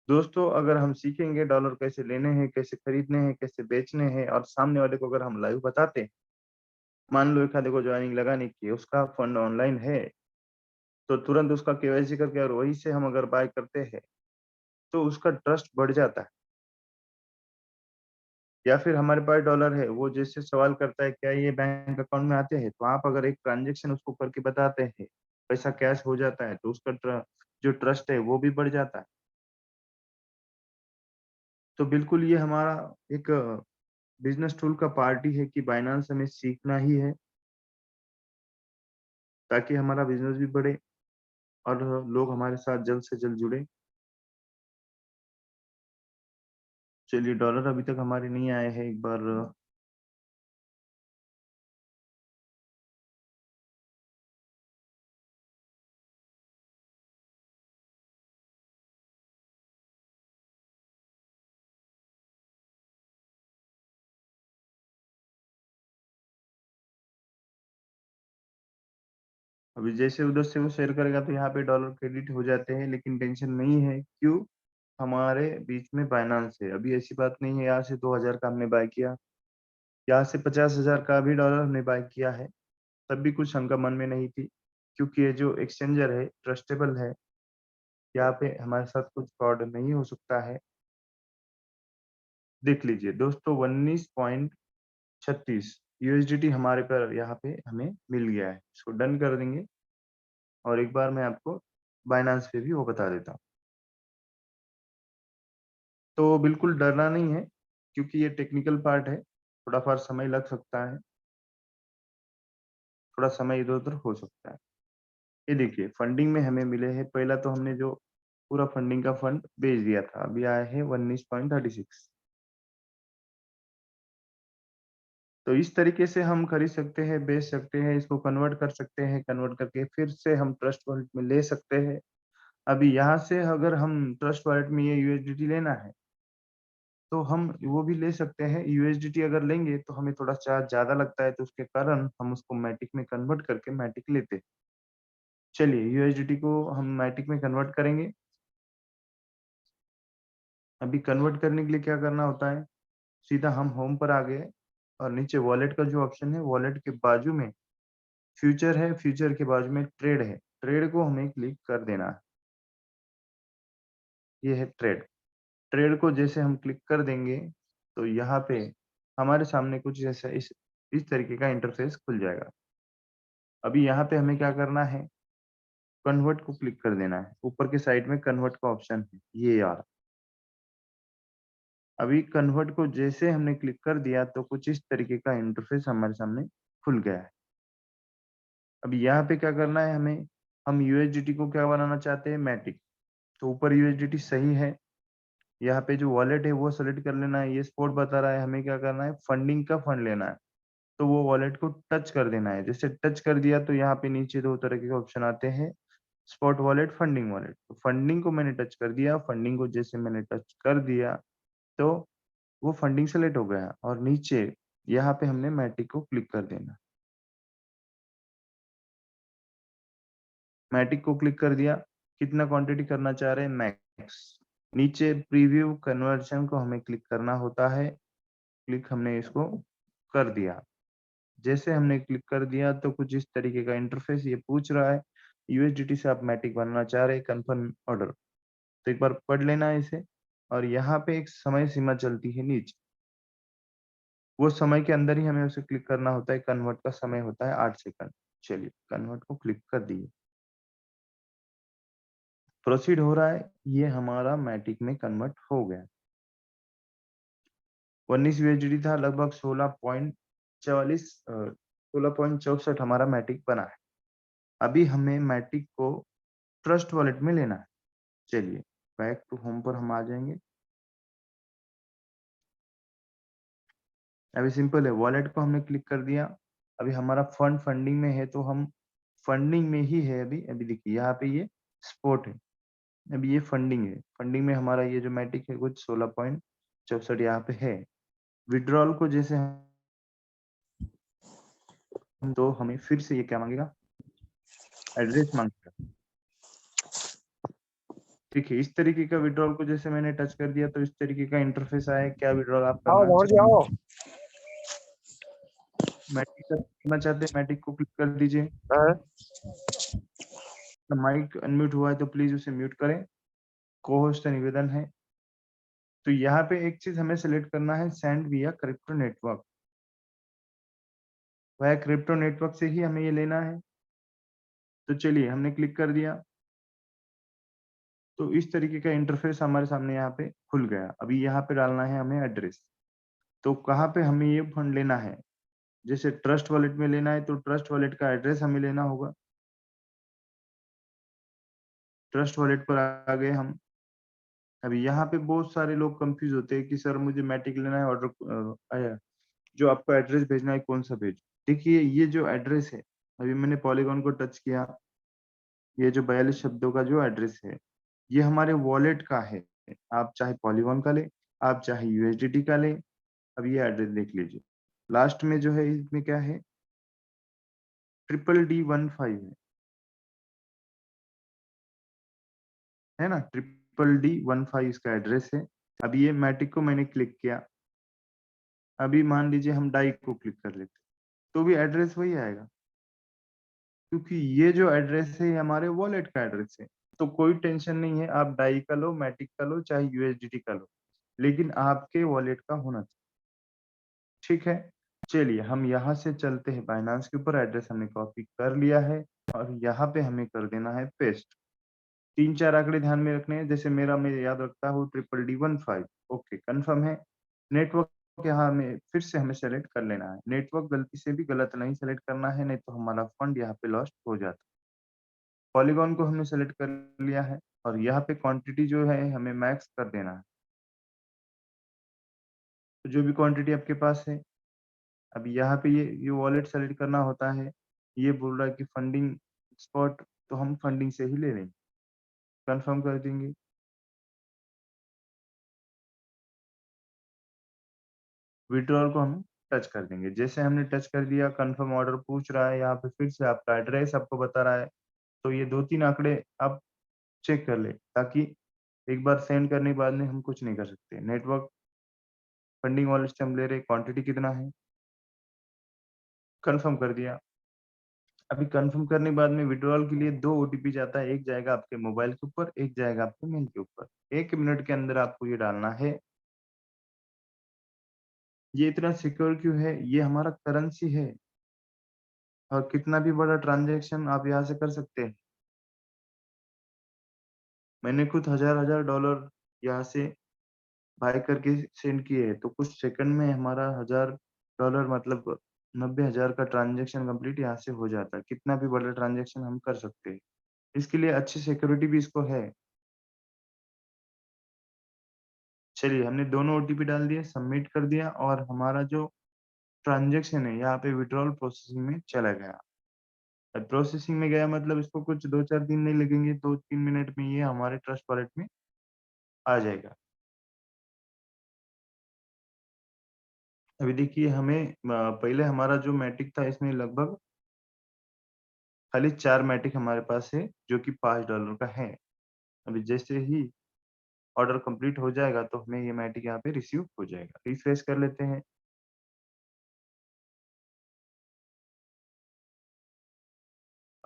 दोस्तों अगर हम सीखेंगे डॉलर कैसे लेने हैं, कैसे खरीदने हैं, कैसे बेचने हैं और सामने वाले को अगर हम लाइव बताते हैं, मान लो एक आधे को जॉइनिंग लगाने की है, उसका फंड ऑनलाइन है, तो तुरंत उसका केवाईसी करके और वहीं से हम अगर बाय करते हैं, तो उसका ट्रस्ट बढ़ जाता है। या फिर हमारे पास डॉलर है, वो जैसे सवाल करता है क्या ये बैंक अकाउंट में आते हैं? तो आप अगर एक ट्रांज़ैक्शन उसको करके बताते हैं, पैसा कैश हो जाता है, तो उसका जो ट्रस्ट है वो भी बढ़ जाता है। तो बिल्कुल ये हमारा एक बिज़नेस टूल का पार्ट ही है कि बायनांस हमें सीखना ही है, ताकि हमारा बिज़नेस भी बढ़े और लोग हमारे साथ जल्द से जल्द जुड़े। चलिए डॉलर अभी तक हमारे नहीं आए हैं, एक बार अभी जैसे उधर से वो शेयर करेगा तो यहाँ पे डॉलर क्रेडिट हो जाते हैं, लेकिन टेंशन नहीं है, क्यों? हमारे बीच में बायनांस है। अभी ऐसी बात नहीं है यहाँ से 2000 का हमने बाय किया, यहाँ से 50,000 का भी डॉलर हमने बाय किया है, तब भी कुछ शंका मन में नहीं थी, क्योंकि ये जो एक्सचेंजर है ट्रस्टेबल है, यहाँ पे हमारे साथ कुछ फ्रॉड नहीं हो सकता है। देख लीजिए दोस्तों 19.36 यूएसडीटी हमारे पर यहाँ पे हमें मिल गया है। इसको डन कर देंगे और एक बार मैं आपको बायनांस पे भी वो बता देता हूँ। तो बिल्कुल डरना नहीं है, क्योंकि ये टेक्निकल पार्ट है, थोड़ा-बहुत समय लग सकता है, थोड़ा समय इधर-उधर हो सकता है। ये देखिए फंडिंग में हमें मिले हैं, पहला तो हमने जो पूरा फंडिंग का फंड भेज दिया था, अभी आया है 19.36। तो इस तरीके से हम खरीद सकते हैं, बेच सकते हैं, इसको कन्वर्ट कर सकते हैं, कन्वर्ट करके फिर से हम ट्रस्ट वॉलेट में ले सकते हैं। अभी यहाँ से अगर हम ट्रस्ट वॉलेट में ये यूएसडीटी लेना है, तो हम वो भी ले सकते हैं। यूएसडीटी अगर लेंगे तो हमें थोड़ा चार्ज ज़्यादा लगता है, तो उसके कारण हम उसको मैटिक में कन्वर्ट करके मैटिक लेते हैं। चलिए यूएसडीटी को हम मैटिक में कन्वर्ट करेंगे। अभी कन्वर्ट करने के लिए क्या करना होता है, सीधा हम होम पर आ गए और नीचे वॉलेट का जो ऑप्शन है, वॉलेट के बाजू में फ्यूचर है, फ्यूचर के बाजू में ट्रेड है, ट्रेड को हमें क्लिक कर देना है। ये है ट्रेड। ट्रेड को जैसे हम क्लिक कर देंगे, तो यहाँ पे हमारे सामने कुछ ऐसा इस तरीके का इंटरफ़ेस खुल जाएगा। अभी यहाँ पे हमें क्या करना है, कन्वर्ट को क्लिक कर देना है। ऊपर के साइड में कन्वर्ट का ऑप्शन है, ये आ रहा। अभी कन्वर्ट को जैसे हमने क्लिक कर दिया, तो कुछ इस तरीके का इंटरफ़ेस हमारे सामने खुल गया है। अभी यहाँ पे क्या करना है हमें, हम यूएसडीटी को क्या बनाना चाहते हैं, मैटिक। तो ऊपर यूएसडीटी सही है, यहाँ पे जो वॉलेट है वो सेलेक्ट कर लेना है, ये स्पॉट बता रहा है, हमें क्या करना है, फंडिंग का फंड लेना है। तो वो वॉलेट को टच कर देना है, जैसे टच कर दिया तो यहाँ पे नीचे 2 तरह के ऑप्शन आते हैं, स्पॉट वॉलेट, फंडिंग वॉलेट। तो फंडिंग को मैंने टच कर दिया, फंडिंग को जैसे मैंने टच कर दिया, तो वो फंडिंग सेलेक्ट हो गया और नीचे यहाँ पे हमने मैटिक को क्लिक कर देना। मैटिक को क्लिक कर दिया, कितना क्वांटिटी करना चाह रहे हैं, मैक्स। नीचे प्रीव्यू कन्वर्जन को हमें क्लिक करना होता है, क्लिक हमने इसको कर दिया। जैसे हमने क्लिक कर दिया तो कुछ इस तरीके का इंटरफेस ये पूछ रहा है, यूएसडीटी से आप मैटिक बनाना चाह रहे हैं, कन्फर्म ऑर्डर। तो एक बार पढ़ लेना है इसे, और यहाँ पे एक समय सीमा चलती है नीचे, वो समय के अंदर ही हमें उसे क्लिक करना होता है। कन्वर्ट का समय होता है 8 सेकंड। चलिए कन्वर्ट को क्लिक कर दिए, प्रोसीड हो रहा है, ये हमारा मैटिक में कन्वर्ट हो गया। 19 यूएसडीटी था, लगभग 16.64 हमारा मैटिक बना है। अभी हमें मैटिक को ट्रस्ट वॉलेट में लेना है। चलिए बैक टू होम पर हम आ जाएंगे। अभी सिंपल है, वॉलेट को हमने क्लिक कर दिया। अभी हमारा फंड फंडिंग में है, तो हम फंडिंग में ही है अभी। अभी देखिए यहाँ पे ये स्पॉट है, अभी ये फंडिंग है। फंडिंग में हमारा ये जो मैटिक है कुछ 16.64 यहाँ पे है। विड्रॉल को जैसे हम, तो हमें फिर से ये क्या मांगेगा, एड्रेस मांगेगा। ठीक है, इस तरीके का विड्रॉल को जैसे मैंने टच कर दिया तो इस तरीके का इंटरफेस आया। क्या विड्रॉल आप आओ करना भंवर जी आओ। मैटिक करना चाहते हैं, मैटिक को क्लिक कर दीजिए। हाँ, माइक अनम्यूट हुआ है तो प्लीज उसे म्यूट करें, को होस्ट से निवेदन है। तो यहाँ पे एक चीज हमें सेलेक्ट करना है, सेंड विया क्रिप्टो नेटवर्क। वह क्रिप्टो नेटवर्क से ही हमें ये लेना है। तो चलिए हमने क्लिक कर दिया, तो इस तरीके का इंटरफेस हमारे सामने यहाँ पे खुल गया। अभी यहाँ पे डालना है हमें एड्रेस। तो कहाँ पे हमें ये फंड लेना है, जैसे ट्रस्ट वॉलेट में लेना है तो ट्रस्ट वॉलेट का एड्रेस हमें लेना होगा। ट्रस्ट वॉलेट पर आ गए हम। अभी यहाँ पे बहुत सारे लोग कंफ्यूज होते हैं कि सर मुझे मैटिक लेना है, ऑर्डर आया, जो आपको एड्रेस भेजना है कौन सा भेज। देखिए ये जो एड्रेस है, अभी मैंने पॉलीगॉन को टच किया, ये जो 42 शब्दों का जो एड्रेस है, ये हमारे वॉलेट का है। आप चाहे पॉलीगॉन का ले, आप चाहे यूएसडीटी का ले। अब ये एड्रेस देख लीजिए, लास्ट में जो है इसमें क्या है, DDD15 है ना, DDD15 इसका एड्रेस है। अब ये मैटिक को मैंने क्लिक किया, अभी मान लीजिए हम डाई को क्लिक कर लेते, तो भी एड्रेस वही आएगा, क्योंकि ये जो एड्रेस है ये हमारे वॉलेट का एड्रेस है। तो कोई टेंशन नहीं है, आप डाई का लो, मैटिक का लो, चाहे यूएसडीटी का लो, लेकिन आपके वॉलेट का होना चाहिए। ठीक है, चलिए हम यहाँ से चलते हैं बाइनांस के ऊपर। एड्रेस हमने कॉपी कर लिया है और यहाँ पे हमें कर देना है पेस्ट। 3-4 आंकड़े ध्यान में रखने हैं, जैसे मेरा मैं याद रखता हूँ DDD15। ओके कन्फर्म है। नेटवर्क यहाँ हमें फिर से हमें सेलेक्ट कर लेना है। नेटवर्क गलती से भी गलत नहीं सेलेक्ट करना है, नहीं तो हमारा फंड यहाँ पे लॉस्ट हो जाता है। पॉलीगॉन को हमने सेलेक्ट कर लिया है और यहाँ पे क्वांटिटी जो है हमें मैक्स कर देना है। तो जो भी क्वांटिटी आपके पास है, अब यहाँ पे ये वॉलेट सेलेक्ट करना होता है। ये बोल रहा है कि फंडिंग स्पॉट, तो हम फंडिंग से ही ले लेंगे, कंफर्म कर देंगे। विड्रॉल को हम टच कर देंगे, जैसे हमने टच कर दिया कंफर्म ऑर्डर पूछ रहा है। यहाँ पे फिर से आपका एड्रेस आपको बता रहा है, तो ये 2-3 आंकड़े आप चेक कर ले, ताकि एक बार सेंड करने के बाद में हम कुछ नहीं कर सकते। नेटवर्क फंडिंग वॉलेट से हम ले रहे, क्वांटिटी कितना है, कंफर्म कर दिया। अभी कंफर्म करने के बाद में विड्रॉल के लिए 2 ओटीपी जाता है, एक जाएगा आपके मोबाइल के ऊपर, एक जाएगा आपके मेल के ऊपर। 1 मिनट के अंदर आपको ये डालना है। ये इतना सिक्योर क्यों है, ये हमारा करेंसी है और कितना भी बड़ा ट्रांजैक्शन आप यहाँ से कर सकते हैं। मैंने खुद हजार डॉलर यहाँ से बाय करके सेंड किए हैं, तो कुछ सेकंड में हमारा $1000 मतलब 90,000 का ट्रांजैक्शन कंप्लीट यहाँ से हो जाता है। कितना भी बड़ा ट्रांजैक्शन हम कर सकते हैं, इसके लिए अच्छी सिक्योरिटी भी इसको है। चलिए हमने दोनों ओटीपी डाल दिए, सबमिट कर दिया और हमारा जो ट्रांजैक्शन है यहाँ पे विड्रॉल प्रोसेसिंग में चला गया। अब प्रोसेसिंग में गया मतलब इसको कुछ 2-4 दिन नहीं लगेंगे, 2-3 मिनट में ये हमारे ट्रस्ट वॉलेट में आ जाएगा। अभी देखिए हमें पहले हमारा जो मैटिक था इसमें लगभग खाली 4 मैटिक हमारे पास है, जो कि $5 का है। अभी जैसे ही ऑर्डर कंप्लीट हो जाएगा तो हमें ये मैटिक यहाँ पे रिसीव हो जाएगा। रिफ्रेश कर लेते हैं।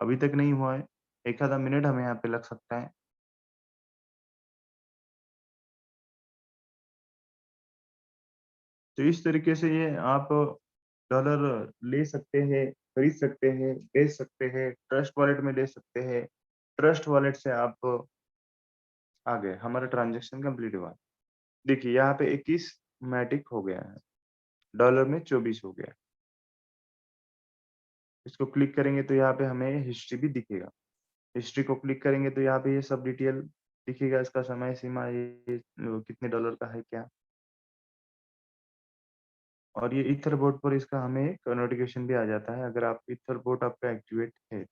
अभी तक नहीं हुआ है, 1 आधा मिनट हमें यहाँ पे लग सकता है। तो इस तरीके से ये आप डॉलर ले सकते हैं, खरीद सकते हैं, बेच सकते हैं, ट्रस्ट वॉलेट में ले सकते हैं। ट्रस्ट वॉलेट से आप आ गए, हमारा ट्रांज़ैक्शन कंप्लीट हुआ। देखिए यहाँ पे 21 मैटिक हो गया है, डॉलर में 24 हो गया। इसको क्लिक करेंगे तो यहाँ पे हमें हिस्ट्री भी दिखेगा। हिस्ट्री को क्लिक करेंगे तो यहाँ पे ये सब डिटेल दिखेगा, इसका समय सीमा ये कितने डॉलर का है क्या। और ये ईथर बोट पर इसका हमें एक नोटिफ़िकेशन भी आ जाता है अगर आप ईथर बोट आपका एक्टिवेट है।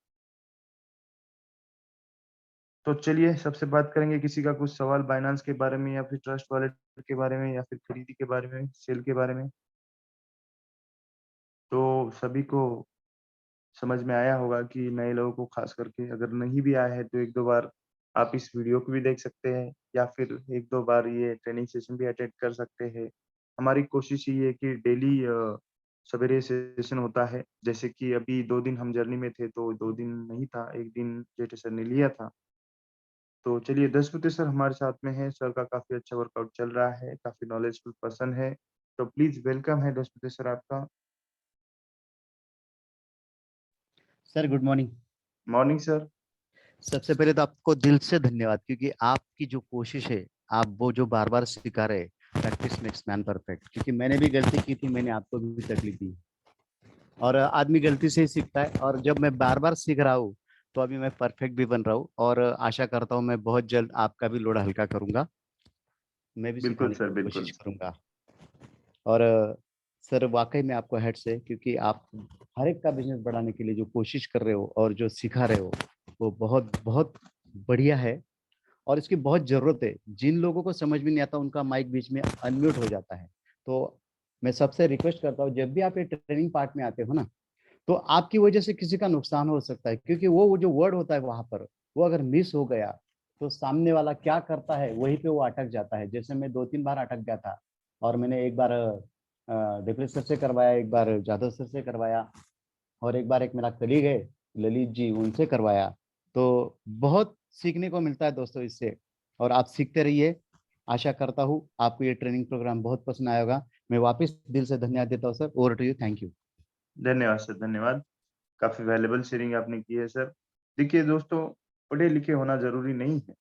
तो चलिए सबसे बात करेंगे, किसी का कुछ सवाल बाइनेंस के बारे में या फिर ट्रस्ट वॉलेट के बारे में या फिर खरीदी के बारे में, सेल के बारे में? तो सभी को समझ में आया होगा कि नए लोगों को खास करके, अगर नहीं भी आया है तो 1-2 बार आप इस वीडियो को भी देख सकते हैं या फिर 1-2 बार ये ट्रेनिंग सेशन भी अटेंड कर सकते हैं। हमारी कोशिश ये है कि डेली सवेरे सेशन होता है, जैसे कि अभी 2 दिन हम जर्नी में थे तो 2 दिन नहीं था, 1 दिन जेठे सर ने लिया था। तो चलिए 10 सर हमारे साथ में हैं, सर का काफ़ी अच्छा वर्कआउट चल रहा है, काफ़ी नॉलेजफुल पर्सन है, तो प्लीज़ वेलकम है 10 सर आपका। Sir good morning. Morning sir. सबसे पहले तो आपको दिल से धन्यवाद, क्योंकि आपकी जो कोशिश है, आप वो जो बार बार सिखा रहे, प्रैक्टिस मेक्स मैन परफेक्ट। क्योंकि मैंने भी गलती की थी, मैंने आपको भी तकलीफ दी, और आदमी गलती से ही सीखता है। और जब मैं बार बार सीख रहा हूँ तो अभी मैं परफेक्ट भी बन रहा हूँ, और आशा करता हूँ मैं बहुत जल्द आपका भी लोड हल्का करूंगा, मैं भी बिल्कुल सिखाने सर, की बिल्कुल। कोशिश करूंगा। और सर वाकई में आपको हेड से, क्योंकि आप हर एक का बिजनेस बढ़ाने के लिए जो कोशिश कर रहे हो और जो सिखा रहे हो वो बहुत बहुत बढ़िया है, और इसकी बहुत जरूरत है। जिन लोगों को समझ में नहीं आता उनका माइक बीच में अनम्यूट हो जाता है। तो मैं सबसे रिक्वेस्ट करता हूँ, जब भी आप ये ट्रेनिंग पार्ट में आते हो ना, तो आपकी वजह से किसी का नुकसान हो सकता है, क्योंकि वो जो वर्ड होता है वहां पर, वो अगर मिस हो गया तो सामने वाला क्या करता है वहीं पे वो अटक जाता है। जैसे मैं 2-3 बार अटक गया था, और मैंने एक बार डिप्रेस सर से करवाया, एक बार जादव सर से करवाया, और एक बार एक मेरा कलीग है ललित जी, उनसे करवाया। तो बहुत सीखने को मिलता है दोस्तों इससे, और आप सीखते रहिए। आशा करता हूँ आपको ये ट्रेनिंग प्रोग्राम बहुत पसंद आया होगा। मैं वापस दिल से धन्यवाद देता हूँ sir. Over to you. Thank you. धन्यवाद सर, धन्यवाद। काफ़ी वैल्युएबल शेयरिंग आपने की है सर। देखिए दोस्तों, पढ़े-लिखे होना ज़रूरी नहीं है,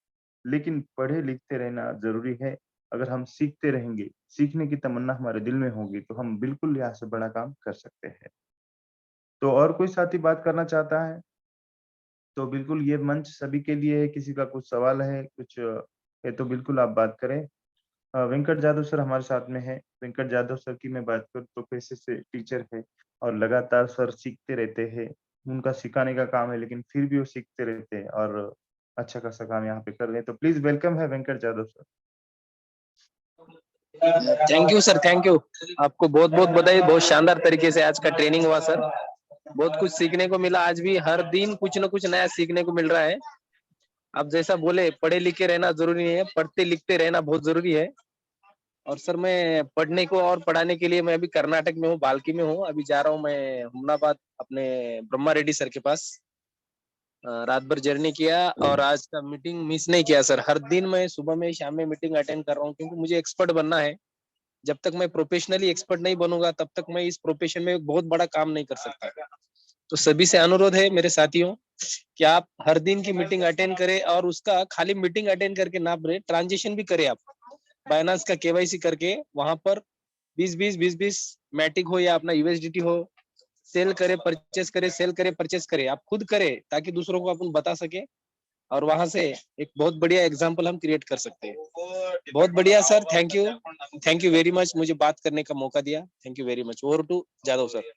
लेकिन पढ़े-लिखते रहना ज़रूरी है। अगर हम सीखते रहेंगे, सीखने की तमन्ना हमारे दिल में होगी, तो हम बिल्कुल यहाँ से बड़ा काम कर सकते हैं। तो और कोई साथी बात करना चाहता है? तो बिल्कुल ये मंच सभी के लिए है, किसी का कुछ सवाल है, कुछ है तो बिल्कुल आप बात करें। वेंकट जाधव सर हमारे साथ में हैं। वेंकट जाधव सर की मैं बात करूँ तो पेशे से टीचर है और लगातार सर सीखते रहते हैं। उनका सिखाने का काम है, लेकिन फिर भी वो सीखते रहते हैं और अच्छा खासा काम यहाँ पे कर रहे हैं। तो प्लीज़ वेलकम है Venkat Jadhav sir. Thank you sir, thank you. आपको बहुत बहुत बधाई। बहुत शानदार तरीके से आज का ट्रेनिंग हुआ सर। बहुत कुछ सीखने को मिला। आज भी हर दिन कुछ न कुछ नया सीखने को मिल रहा है। आप जैसा बोले, पढ़े लिखे रहना जरूरी नहीं है, पढ़ते लिखते रहना बहुत जरूरी है। और सर मैं पढ़ने को और पढ़ाने के लिए मैं अभी कर्नाटक में हूँ, बाल्की में हूँ। अभी जा रहा हूँ मैं हुमनाबाद अपने ब्रह्मा रेड्डी सर के पास। रात भर जर्नी किया और आज का मीटिंग मिस नहीं किया सर। हर दिन मैं सुबह में शाम में मीटिंग अटेंड कर रहा हूँ, क्योंकि मुझे एक्सपर्ट बनना है। जब तक मैं प्रोफेशनली एक्सपर्ट नहीं बनूंगा तब तक मैं इस प्रोफेशन में बहुत बड़ा काम नहीं कर सकता। तो सभी से अनुरोध है मेरे साथियों कि आप हर दिन की मीटिंग अटेंड करें, और उसका खाली मीटिंग अटेंड करके ना रहे, ट्रांजेक्शन भी करें। आप बाइनेंस का केवाईसी करके वहां पर 20-20 मैटिक हो या अपना यूएसडीटी हो, सेल करे परचेस करे, सेल करे परचेस करे, आप खुद करें ताकि दूसरों को अपन बता सके, और वहां से एक बहुत बढ़िया एग्जाम्पल हम क्रिएट कर सकते हैं। बहुत बढ़िया sir, thank you very much, मुझे बात करने का मौका दिया। Thank you very much. Over to Jadhav sir.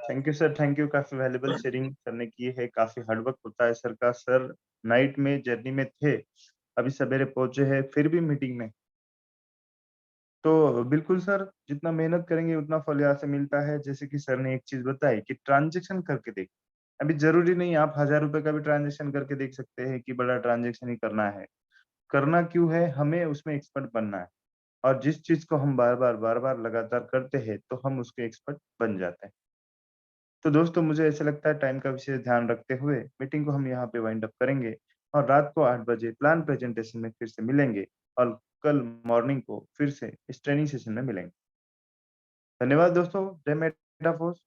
Thank you sir, thank you. काफ़ी वैल्युएबल शेयरिंग सर ने की है, काफ़ी हार्ड वर्क होता है सर का। सर नाइट में जर्नी में थे, अभी सवेरे पहुँचे हैं, फिर भी मीटिंग में। तो बिल्कुल सर, जितना मेहनत करेंगे उतना फल यहाँ से मिलता है। जैसे कि सर ने एक चीज़ बताई कि ट्रांज़ैक्शन करके देखिए। अभी ज़रूरी नहीं आप ₹1000 का भी ट्रांज़ैक्शन करके देख सकते हैं कि बड़ा ट्रांज़ैक्शन ही करना है। करना क्यों है? हमें उसमें एक्सपर्ट बनना है और जिस चीज़ को हम बार-बार लगातार करते हैं, तो हम उसके एक्सपर्ट बन जाते हैं। तो दोस्तों मुझे ऐसा लगता है टाइम का विशेष ध्यान रखते हुए मीटिंग को हम यहाँ पे वाइंड अप करेंगे और रात को 8 बजे प्लान प्रेजेंटेशन में फिर से मिलेंगे और कल मॉर्निंग को फिर से इस ट्रेनिंग सेशन में मिलेंगे। धन्यवाद दोस्तों। जय मेटाफोर्स।